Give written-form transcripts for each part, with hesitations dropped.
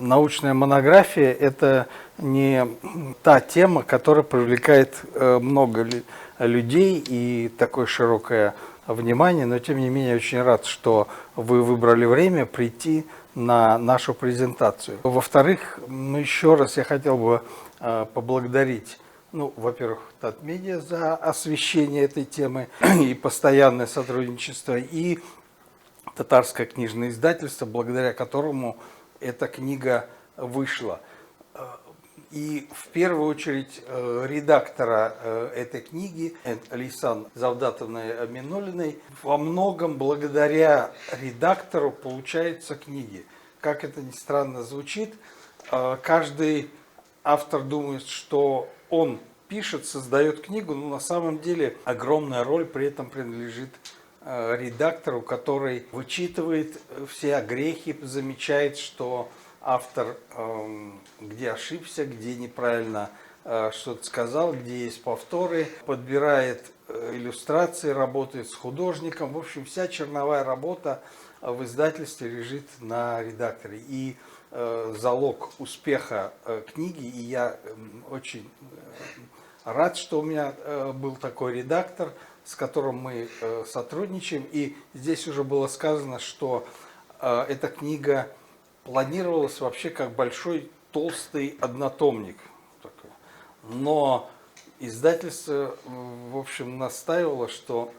Научная монография – это не та тема, которая привлекает много людей и такое широкое внимание, но тем не менее очень рад, что вы выбрали время прийти на нашу презентацию. Во-вторых, еще раз я хотел бы поблагодарить, во-первых, Татмедиа за освещение этой темы и постоянное сотрудничество, и Татарское книжное издательство, благодаря которому эта книга вышла. И в первую очередь редактора этой книги, Лейсан Завдатовной Аминуллиной, во многом благодаря редактору получаются книги. Как это ни странно звучит, каждый автор думает, что он пишет, создает книгу, но на самом деле огромная роль при этом принадлежит редактору, который вычитывает все огрехи, замечает, что автор где ошибся, где неправильно что-то сказал, где есть повторы, подбирает иллюстрации, работает с художником. В общем, вся черновая работа в издательстве лежит на редакторе. И залог успеха книги, и я очень рад, что у меня был такой редактор, с которым мы сотрудничаем. И здесь уже было сказано, что эта книга планировалась вообще как большой толстый однотомник. Но издательство, в общем, настаивало, что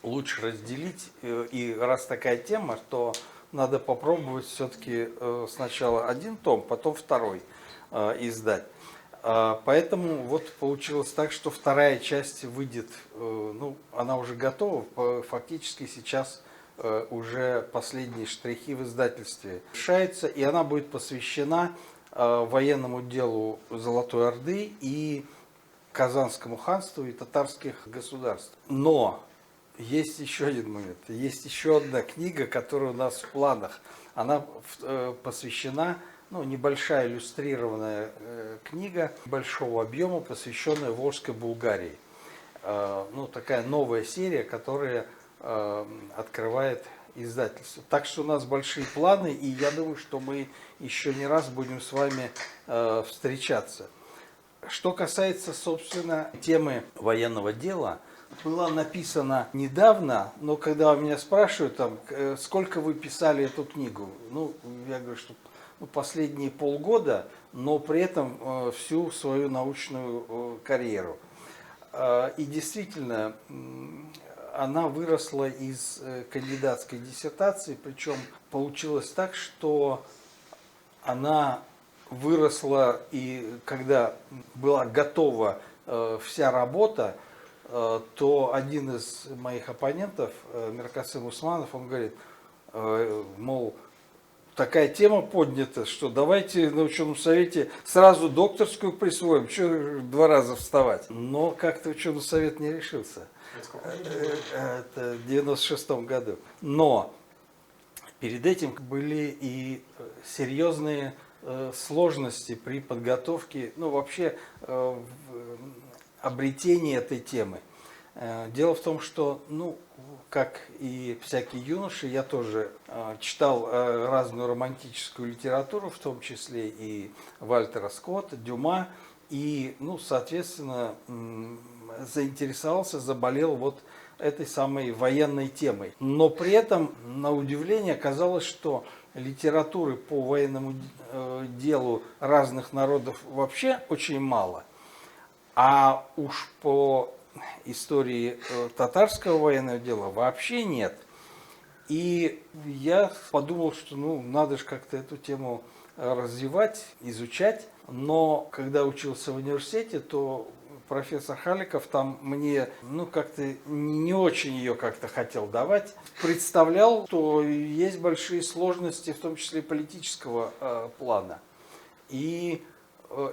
лучше разделить. И раз такая тема, то надо попробовать все-таки сначала один том, потом второй издать. Поэтому вот получилось так, что вторая часть выйдет, она уже готова, фактически сейчас уже последние штрихи в издательстве решаются, и она будет посвящена военному делу Золотой Орды и Казанскому ханству и татарских государств. Но есть еще один момент, есть еще одна книга, которая у нас в планах. Она посвящена, небольшая иллюстрированная книга большого объема, посвященная Волжской Булгарии. Такая новая серия, которая открывает издательство. Так что у нас большие планы, и я думаю, что мы еще не раз будем с вами встречаться. Что касается, собственно, темы военного дела, была написана недавно, но когда меня спрашивают, сколько вы писали эту книгу, я говорю, что последние полгода, но при этом всю свою научную карьеру. И действительно, она выросла из кандидатской диссертации, причем получилось так, что она выросла, и когда была готова вся работа, то один из моих оппонентов, Миркасым Усманов, он говорит, мол, такая тема поднята, что давайте на ученом совете сразу докторскую присвоим, что два раза вставать. Но как-то ученый совет не решился. Это в 96-м году. Но перед этим были и серьезные сложности при подготовке, вообще обретении этой темы. Дело в том, что, как и всякие юноши, я тоже читал разную романтическую литературу, в том числе и Вальтера Скотта, Дюма, и, соответственно, заинтересовался, заболел вот этой самой военной темой. Но при этом, на удивление, оказалось, что литературы по военному делу разных народов вообще очень мало, а уж по истории татарского военного дела вообще нет. И я подумал, что надо же как-то эту тему развивать, изучать. Но когда учился в университете, то профессор Халиков там мне как-то не очень ее как-то хотел давать. Представлял, что есть большие сложности, в том числе политического плана. И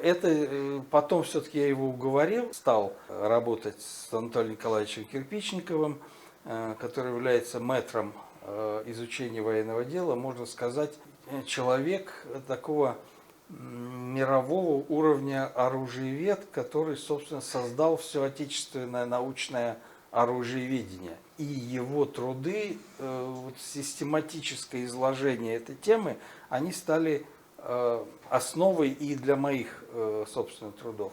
это потом все-таки я его уговорил, стал работать с Анатолием Николаевичем Кирпичниковым, который является мэтром изучения военного дела, можно сказать, человек такого мирового уровня оружиевед, который, собственно, создал все отечественное научное оружиеведение. И его труды, систематическое изложение этой темы, они стали основой и для моих собственных трудов.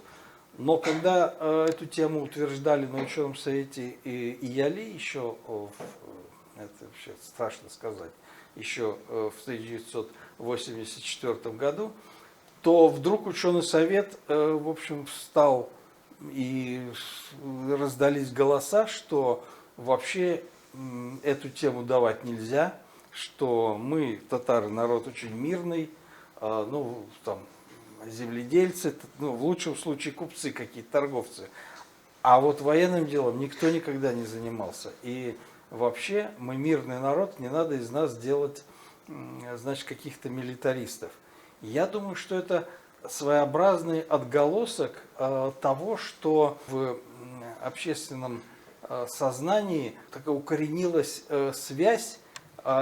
Но когда эту тему утверждали на ученом совете ИЯЛИ, еще, это вообще страшно сказать, еще в 1984 году, то вдруг ученый совет, в общем, встал и раздались голоса, что вообще эту тему давать нельзя, что мы, татары, народ очень мирный, ну, там, земледельцы, ну, в лучшем случае купцы какие-то, торговцы. А вот военным делом никто никогда не занимался. И вообще мы мирный народ, не надо из нас делать, значит, каких-то милитаристов. Я думаю, что это своеобразный отголосок того, что в общественном сознании такая укоренилась связь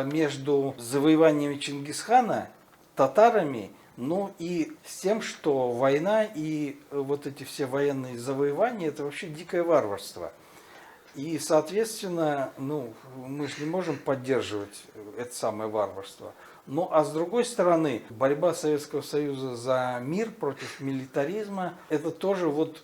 между завоеваниями Чингисхана, татарами, ну и с тем, что война и вот эти все военные завоевания – это вообще дикое варварство. И, соответственно, ну, мы же не можем поддерживать это самое варварство. Ну, а с другой стороны, борьба Советского Союза за мир против милитаризма, это тоже вот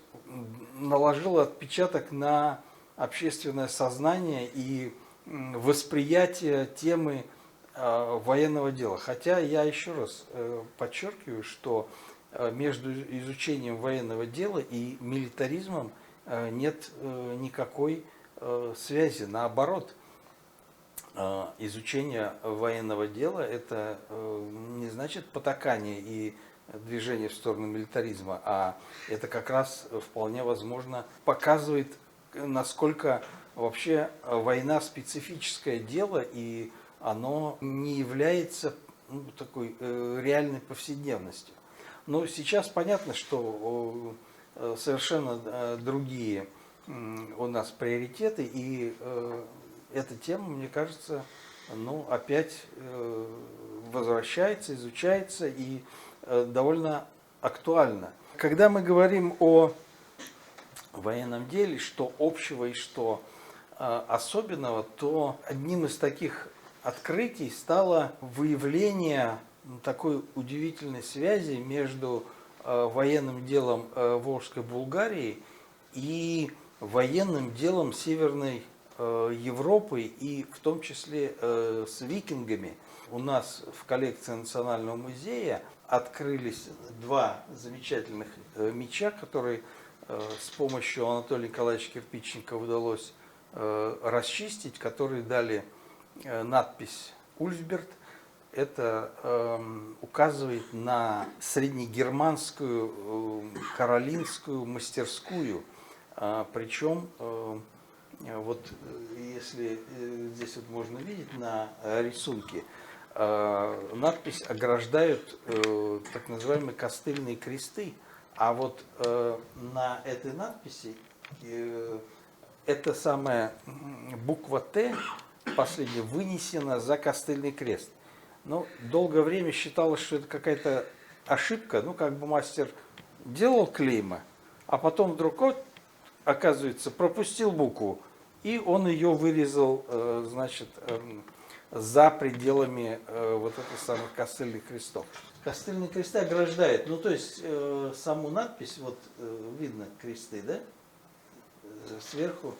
наложило отпечаток на общественное сознание и восприятие темы военного дела. Хотя я еще раз подчеркиваю, что между изучением военного дела и милитаризмом нет никакой связи. Наоборот, изучение военного дела – это не значит потакание и движение в сторону милитаризма, а это как раз вполне возможно показывает, насколько вообще война специфическое дело, и оно не является такой реальной повседневностью. Но сейчас понятно, что совершенно другие у нас приоритеты, и эта тема, мне кажется, ну, опять возвращается, изучается и довольно актуальна. Когда мы говорим о военном деле, что общего и что особенного, то одним из таких открытий стало выявление такой удивительной связи между военным делом Волжской Булгарии и военным делом Северной Европы, и в том числе с викингами. У нас в коллекции Национального музея открылись два замечательных меча, которые с помощью Анатолия Николаевича Кирпичникова удалось расчистить, которые дали надпись «Ульфберт». Это указывает на среднегерманскую каролинскую мастерскую. Причем, вот если здесь вот можно видеть на рисунке, надпись ограждают так называемые костыльные кресты. А вот на этой надписи эта самая буква «Т» последняя вынесена за костыльный крест. Но долгое время считалось, что это какая-то ошибка. Ну, как бы мастер делал клейма, а потом вдруг, вот, оказывается, пропустил букву, и он ее вырезал, значит, за пределами вот этих самых костыльных крестов. Костыльные кресты ограждают, ну, то есть саму надпись, вот видно кресты, да, сверху.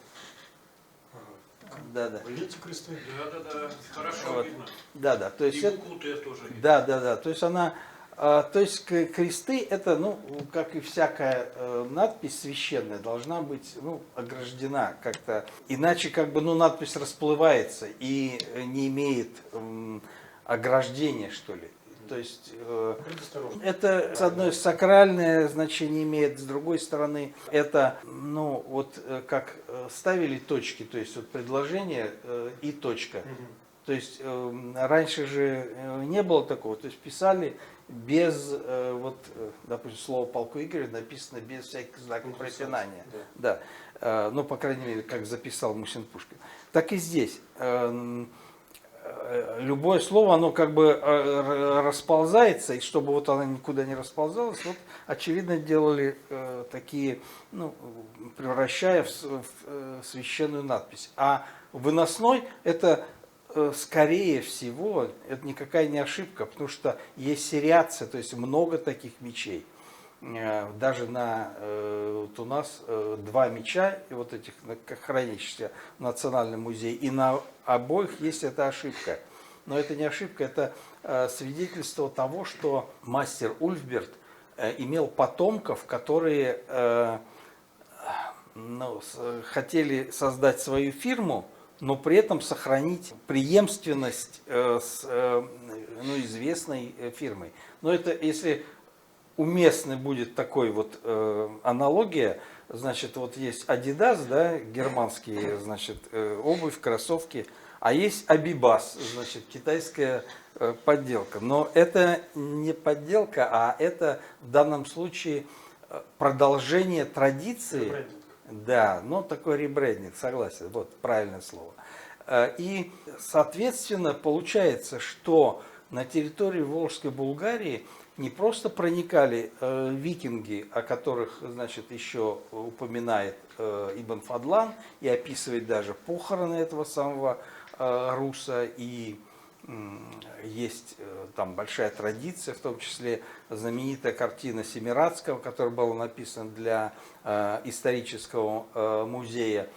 Да, да. Эти кресты? Да, хорошо Вот. видно. Да, то есть И букву Т тоже видно. да, то есть она, то есть кресты это, ну, как и всякая надпись священная, должна быть, ну, ограждена как-то, иначе как бы, ну, надпись расплывается и не имеет ограждения, что ли. То есть это, с одной стороны, сакральное значение имеет, с другой стороны, это, ну, вот как ставили точки, то есть вот предложение и точка. То есть раньше же не было такого, то есть писали без, вот, допустим, слово полку Игоря написано без всяких знаков препинания. Да. Ну, по крайней мере, как записал Мусин Пушкин. Так и здесь. Любое слово, оно как бы расползается, и чтобы вот оно никуда не расползалось, вот, очевидно, делали такие, ну, превращая в священную надпись. А выносной – это скорее всего, это никакая не ошибка, потому что есть сериация, то есть много таких мечей. Даже вот у нас два меча, и вот этих хранящихся в Национальном музее, и на обоих есть эта ошибка. Но это не ошибка, это свидетельство того, что мастер Ульфберт имел потомков, которые хотели создать свою фирму, но при этом сохранить преемственность с известной фирмой. Но это если уместной будет такой вот аналогия, значит, вот есть Adidas, да, германские, значит, обувь, кроссовки, а есть Abibas, значит, китайская подделка. Но это не подделка, а это в данном случае продолжение традиции. Ребрендинг. Да, ну такой ребрендинг, согласен, вот правильное слово. И, соответственно, получается, что на территории Волжской Булгарии не просто проникали викинги, о которых, значит, еще упоминает Ибн Фадлан и описывает даже похороны этого самого руса, и есть там большая традиция, в том числе знаменитая картина Семирадского, которая была написана для исторического музея.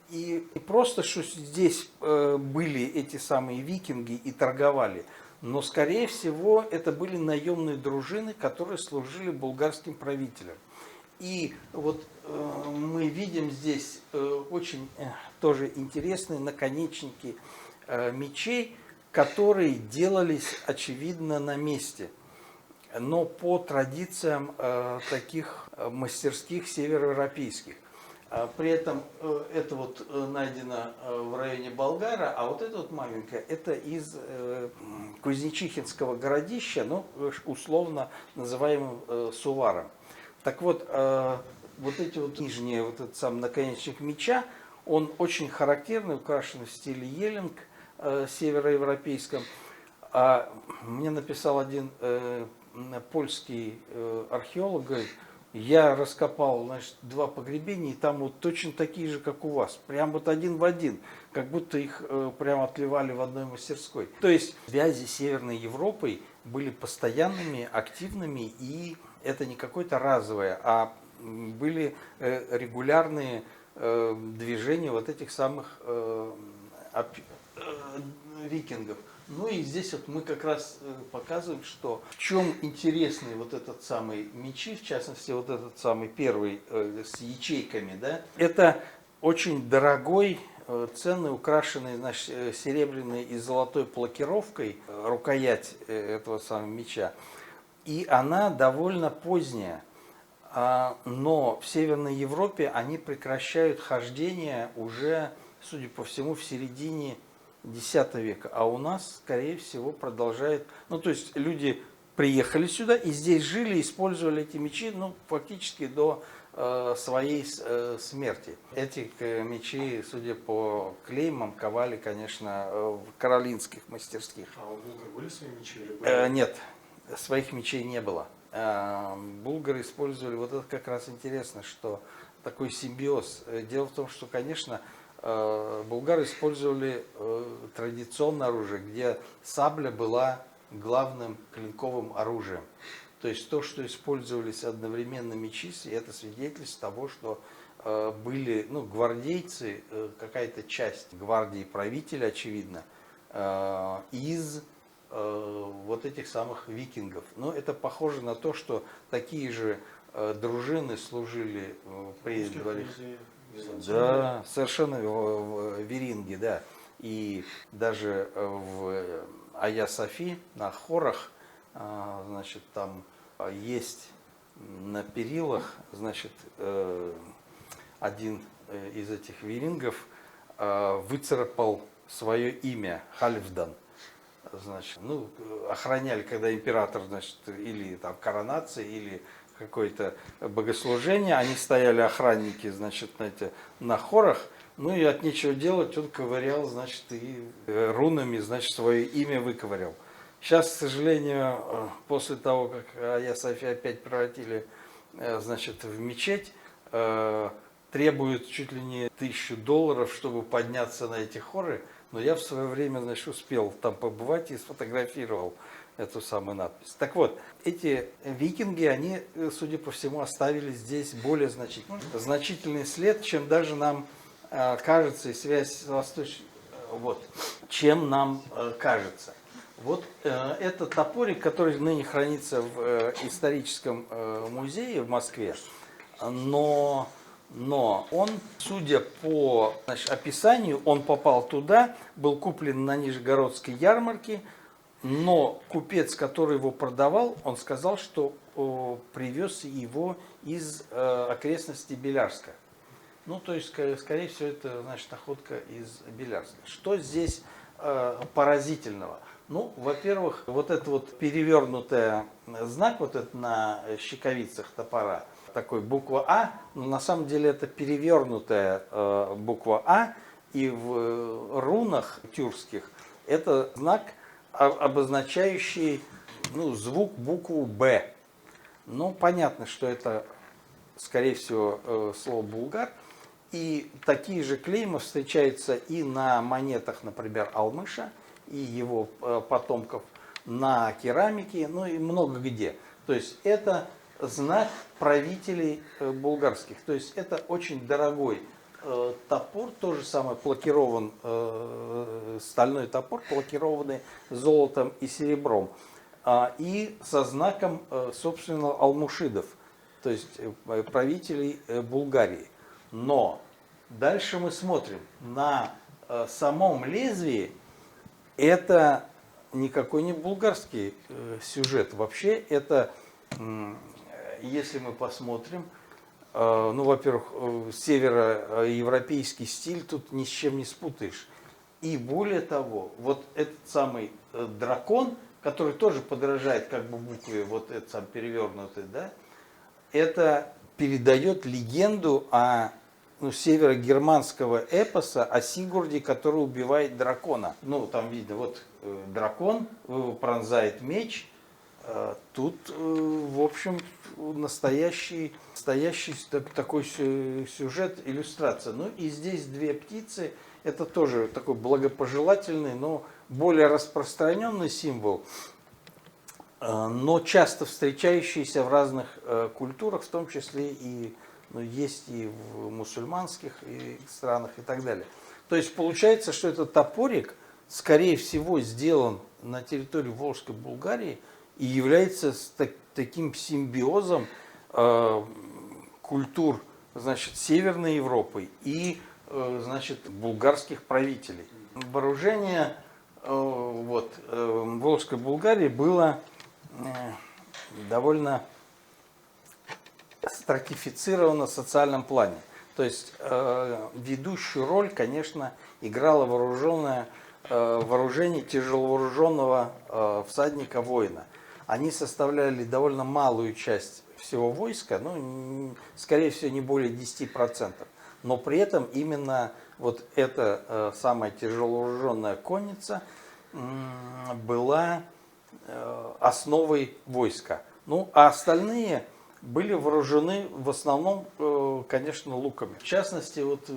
И просто, что здесь были эти самые викинги и торговали, но, скорее всего, это были наемные дружины, которые служили булгарским правителям. И вот мы видим здесь очень тоже интересные наконечники мечей, которые делались, очевидно, на месте, но по традициям таких мастерских североевропейских. При этом это вот найдено в районе Болгара, а вот это вот маленькое, это из Кузнечихинского городища, ну, условно называемым Суваром. Так вот, вот эти вот нижние, вот этот сам наконечник меча, он очень характерный, украшен в стиле елинг североевропейском. Мне написал один польский археолог, говорит, я раскопал, значит, два погребения, и там вот точно такие же, как у вас. Прям вот один в один, как будто их прям отливали в одной мастерской. То есть связи с Северной Европой были постоянными, активными, и это не какое-то разовое, а были регулярные движения вот этих самых викингов. Ну и здесь вот мы как раз показываем, что в чем интересный вот этот самый мечи, в частности вот этот самый первый с ячейками, да, это очень дорогой, ценный, украшенный, значит, серебряной и золотой плакировкой рукоять этого самого меча. И она довольно поздняя, но в Северной Европе они прекращают хождение уже, судя по всему, в середине X века, а у нас, скорее всего, продолжает... Ну, то есть люди приехали сюда и здесь жили, использовали эти мечи, ну, фактически до своей смерти. Эти мечи, судя по клеймам, ковали, конечно, в каролинских мастерских. А у булгар были свои мечи? Или Нет, своих мечей не было. Булгары использовали, вот это как раз интересно, что такой симбиоз. Дело в том, что, конечно, булгары использовали традиционное оружие, где сабля была главным клинковым оружием. То есть то, что использовались одновременно мечи, это свидетельство того, что были гвардейцы, какая-то часть гвардии правителя, очевидно, из вот этих самых викингов. Но это похоже на то, что такие же дружины служили при дворе. Да, совершенно в Веринге, да. И даже в Айя Софи на хорах, значит, там есть на перилах, значит, один из этих верингов выцарапал свое имя Хальфдан. Значит, охраняли, когда император, значит, или там коронация, или какое-то богослужение, они стояли, охранники, значит, на хорах, ну и от нечего делать он ковырял, значит, и рунами, значит, свое имя выковырял. Сейчас, к сожалению, после того, как Айя Софи опять превратили, значит, в мечеть, требуют чуть ли не $1000, чтобы подняться на эти хоры, Но я в свое время, значит, успел там побывать и сфотографировал эту самую надпись. Так вот, эти викинги, они, судя по всему, оставили здесь более значительный след, чем даже нам кажется, и связь с Восточной, вот, чем нам кажется. Вот это топорик, который ныне хранится в историческом музее в Москве, но он, судя по, значит, описанию, он попал туда, был куплен на Нижегородской ярмарке, но купец, который его продавал, он сказал, что привез его из окрестностей Белярска. Ну, то есть, скорее всего, это, значит, находка из Белярска. Что здесь поразительного? Ну, во-первых, вот это вот перевернутый знак, вот это на щековицах топора, такой буква А, но на самом деле это перевернутая буква А, и в рунах тюркских это знак, обозначающий, ну, звук, букву Б. Ну, понятно, что это, скорее всего, слово «булгар». И такие же клеймы встречаются и на монетах, например, Алмыша и его потомков, на керамике, ну и много где. То есть это знак правителей булгарских. То есть это очень дорогой топор, то же самое плакирован, стальной топор, плакированный золотом и серебром. И со знаком, собственно, алмушидов, то есть правителей Булгарии. Но дальше мы смотрим на самом лезвии, это никакой не булгарский сюжет. Вообще это, если мы посмотрим, ну, во-первых, североевропейский стиль тут ни с чем не спутаешь. И более того, вот этот самый дракон, который тоже подражает как бы букве, вот этот сам перевернутый, да, это передает легенду о северогерманского эпоса о Сигурде, который убивает дракона. Ну, там видно, вот дракон пронзает меч. Тут, в общем, настоящий такой сюжет, иллюстрация. Ну и здесь две птицы. Это тоже такой благопожелательный, но более распространенный символ, но часто встречающийся в разных культурах, в том числе и есть и в мусульманских странах и так далее. То есть получается, что этот топорик, скорее всего, сделан на территории Волжской Булгарии и является таким симбиозом культур, значит, Северной Европы и, значит, булгарских правителей. Вооружение Волжской Булгарии было довольно стратифицировано в социальном плане. То есть ведущую роль, конечно, играло вооружение тяжеловооруженного всадника-воина. Они составляли довольно малую часть всего войска, ну, скорее всего, не более 10%. Но при этом именно вот эта самая тяжеловооруженная конница была основой войска. Ну, а остальные были вооружены в основном, конечно, луками. В частности, вот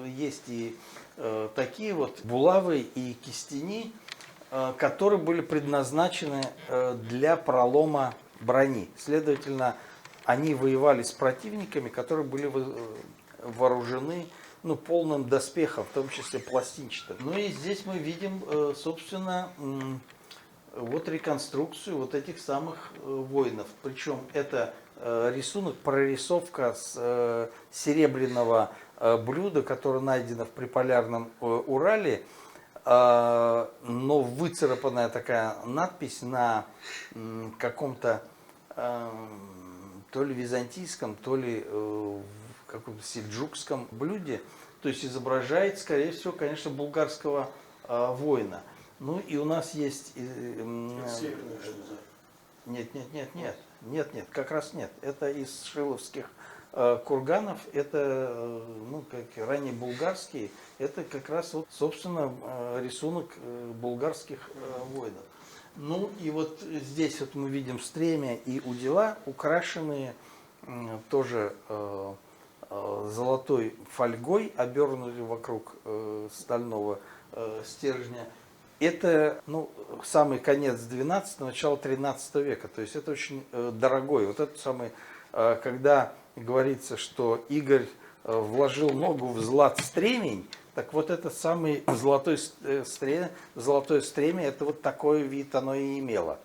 есть и такие вот булавы и кистени, которые были предназначены для пролома брони. Следовательно, они воевали с противниками, которые были вооружены, ну, полным доспехом, в том числе пластинчатым. Ну и здесь мы видим, собственно, вот реконструкцию вот этих самых воинов. Причем это рисунок, прорисовка с серебряного блюда, которое найдено в приполярном Урале, но выцарапанная такая надпись на каком-то то ли византийском, то ли каком-то сельджукском блюде. То есть изображает, скорее всего, конечно, булгарского воина. Ну и у нас есть... Нет, как раз нет. Это из шиловских курганов, это, ну, как ранее булгарские, это как раз вот, собственно, рисунок булгарских воинов. Ну и вот здесь вот мы видим стремя и удила, украшенные тоже золотой фольгой, обернутой вокруг стального стержня. Это самый конец 12-го, начало 13 века. То есть это очень дорогой. Вот это самый, когда говорится, что Игорь вложил ногу в златстремень, так вот этот самый золотое стремя, это вот такой вид оно и имело.